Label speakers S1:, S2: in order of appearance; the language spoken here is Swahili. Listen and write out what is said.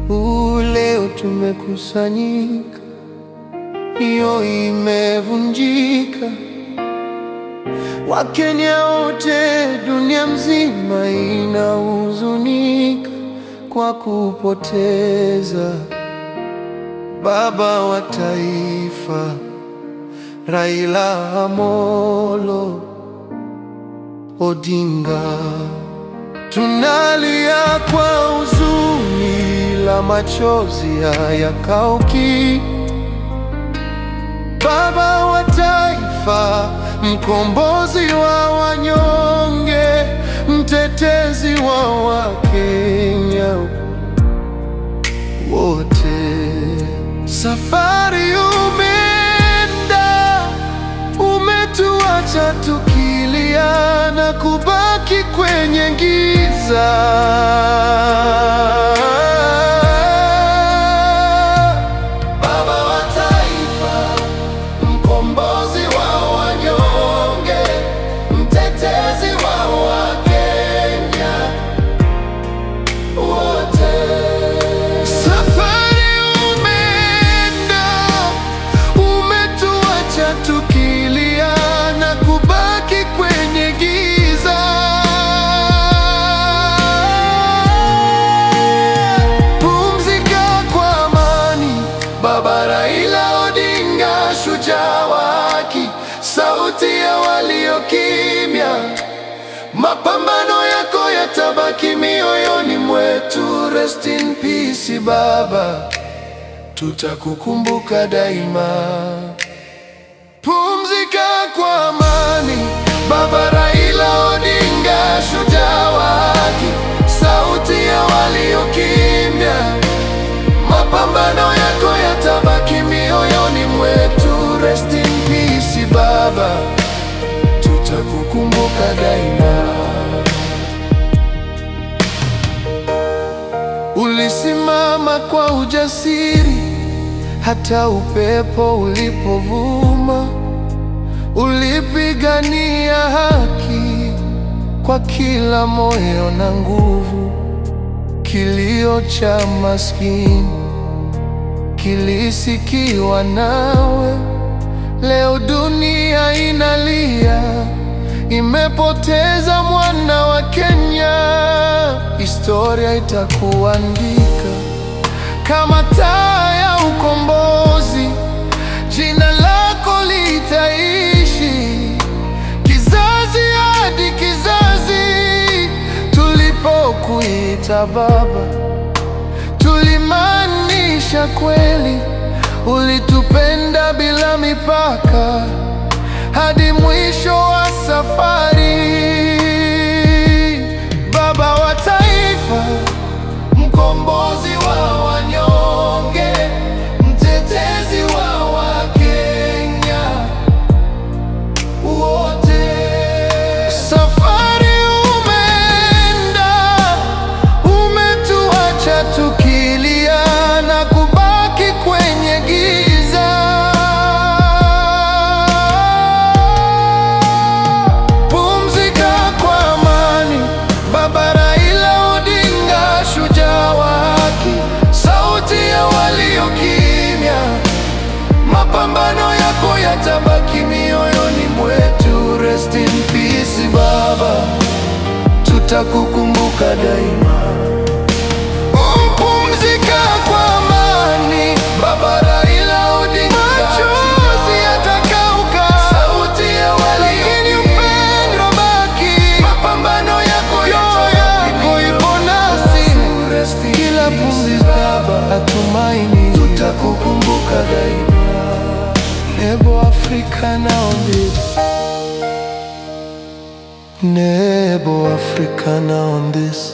S1: Leo tumekusanyika, mioyo imevunjika. Wakenya wote, dunia mzima inahuzunika kwa kupoteza baba wa taifa, Raila Amolo Odinga. Tunalia kwa huzuni, la machozi hayakauki. Baba wa taifa, mkombozi wa wanyonge, mtetezi wa Wakenya wote. Safari umeenda, umetuacha tukilia na kubaki kwenye giza. Baba wa taifa, mkombozi wa wanyonge, mtetezi wa Wakenya wote. Safari umeenda, umetuacha tukilia na kubaki kwenye giza. Pumzika kwa amani, Baba Raila Odinga, shujaa wa haki, sauti ya walio kimya. Mapambano yako yatabaki mioyoni mwetu. Rest in peace Baba, tutakukumbuka daima. Pumzika kwa amani, Baba Raila Odinga, shujaa wa haki, sauti ya walio kimya. Mapambano yako yatabaki mioyoni mwetu. Rest in peace Baba, tutakukumbuka daima. Ulisimama kwa ujasiri hata upepo ulipovuma. Ulipigania haki kwa kila moyo na nguvu. Kilio cha maskini kilisikiwa nawe. Leo dunia inalia, imepoteza mwana wa Kenya. Historia itakuandika kama taa ya ukombozi. Jina lako litaishi kizazi hadi kizazi. Tulipokuita Baba, tulimaanisha kweli. Ulitupenda bila mipaka hadi mwisho wa safari. Baba wa taifa, mkombozi wa wanyonge, mtetezi wa Wakenya wote. Safari umeenda, umetuacha tukilia na kubaki kwenye giza. Pumzika kwa amani, Baba Raila Odinga, shujaa wa haki, sauti ya walio kimya. Mapambano yako yatabaki mioyoni mwetu. Rest in peace Baba, tutakukumbuka daima. Pumzika kwa amani, Baba Raila Odinga, machozi yatakauka, sauti ya walio kimya. Upendo baki, mapambano yako ipo nasi. Kila pumzi Baba, atumaini, tutakukumbuka daima. Nebo Africana on this, Nebo Africana on this.